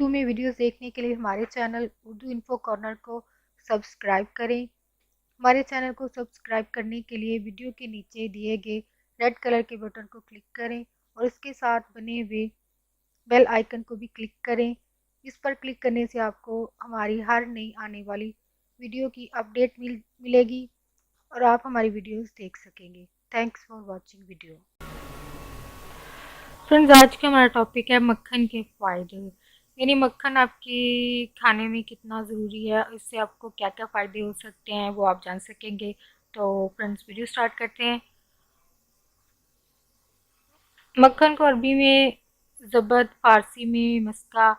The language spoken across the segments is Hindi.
उर्दू में वीडियोस देखने के लिए हमारे चैनल उर्दू इन्फो कॉर्नर को सब्सक्राइब करें। हमारे चैनल को सब्सक्राइब करने के लिए वीडियो के नीचे दिए गए रेड कलर के बटन को क्लिक करें और इसके साथ बने हुए बेल आइकन को भी क्लिक करें। इस पर क्लिक करने से आपको हमारी हर नई आने वाली वीडियो की अपडेट मिलेगी और आप हमारी वीडियोस देख सकेंगे। Thanks for watching video. Friends, आज का हमारा टॉपिक है मक्खन के फ़ायदे। यानी मक्खन आपके खाने में कितना ज़रूरी है, इससे आपको क्या क्या फ़ायदे हो सकते हैं वो आप जान सकेंगे। तो फ्रेंड्स, वीडियो स्टार्ट करते हैं। मक्खन को अरबी में ज़ब्त, फ़ारसी में मस्का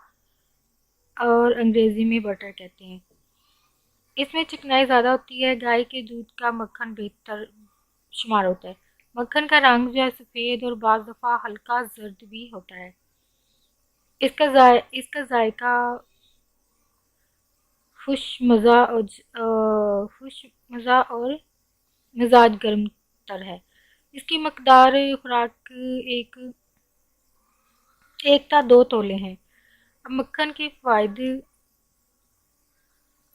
और अंग्रेज़ी में बटर कहते हैं। इसमें चिकनाई ज़्यादा होती है। गाय के दूध का मक्खन बेहतर शुमार होता है। मक्खन का रंग जो है सफ़ेद और बाज़ दफ़ा हल्का जर्द भी होता है। इसका जायका खुश मज़ा और मिजाज गर्म तर है। इसकी मकदार खुराक एक 1 ता 2 तोले हैं। अब मक्खन के फायदे।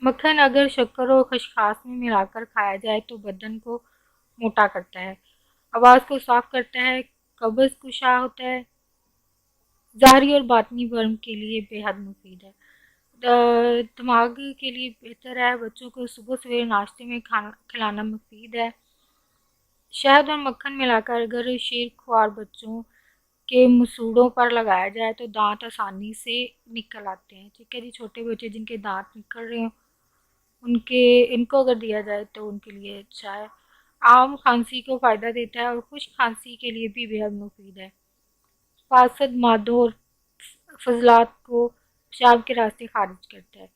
मक्खन अगर शक्कर और खसखस में मिलाकर खाया जाए तो बदन को मोटा करता है, आवाज़ को साफ करता है, कब्ज़ कुशा होता है, ज़ाहरी और बातनी वर्म के लिए बेहद मुफीद है। दिमाग के लिए बेहतर है। बच्चों को सुबह सवेरे नाश्ते में खाना खिलाना मुफीद है। शहद और मक्खन मिलाकर अगर शेर-ख्वार बच्चों के मसूड़ों पर लगाया जाए तो दांत आसानी से निकल आते हैं। ठीक है जी, छोटे बच्चे जिनके दांत निकल रहे हों उनके इनको अगर दिया जाए तो उनके लिए अच्छा है। आम खांसी को फ़ायदा देता है और खुश्क खांसी के लिए भी बेहद मुफीद है। फासद मादों और फजलात को पेशाब के रास्ते खारिज करता है।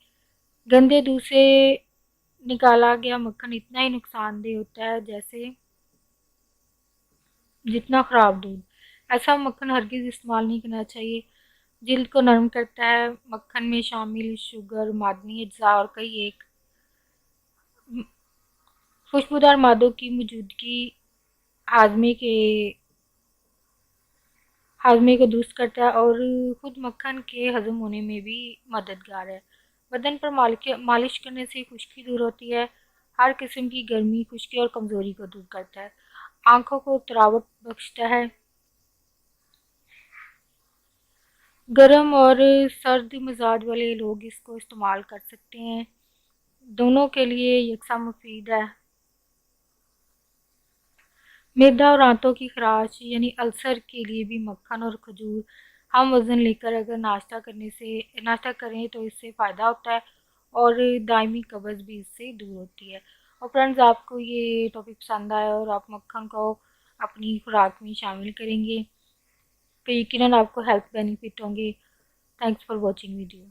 गंदे दूध से निकाला गया मक्खन इतना ही नुकसानदेह होता है जैसे जितना खराब दूध। ऐसा मक्खन हरगिज़ इस्तेमाल नहीं करना चाहिए। जिल्द को नरम करता है। मक्खन में शामिल शुगर, मादनी अज्जा और कई एक खुशबूदार मादों की मौजूदगी हाजमे के हाजमे को दुरुस्त करता है और खुद मक्खन के हजम होने में भी मददगार है। बदन पर मालिश करने से खुश्की दूर होती है। हर किस्म की गर्मी, खुश्की और कमज़ोरी को दूर करता है। आंखों को तरावट बख्शता है। गर्म और सर्द मिजाज वाले लोग इसको इस्तेमाल कर सकते हैं। दोनों के लिए यकसा मुफीद है। मैदा और आंतों की खराश यानी अल्सर के लिए भी मक्खन और खजूर हम वज़न लेकर अगर नाश्ता करें तो इससे फ़ायदा होता है और दायमी कब्ज़ भी इससे दूर होती है। और फ्रेंड्स, आपको ये टॉपिक पसंद आया और आप मक्खन को अपनी खुराक में शामिल करेंगे तो यकीनन आपको हेल्थ बेनिफिट होंगे। Thanks for watching video.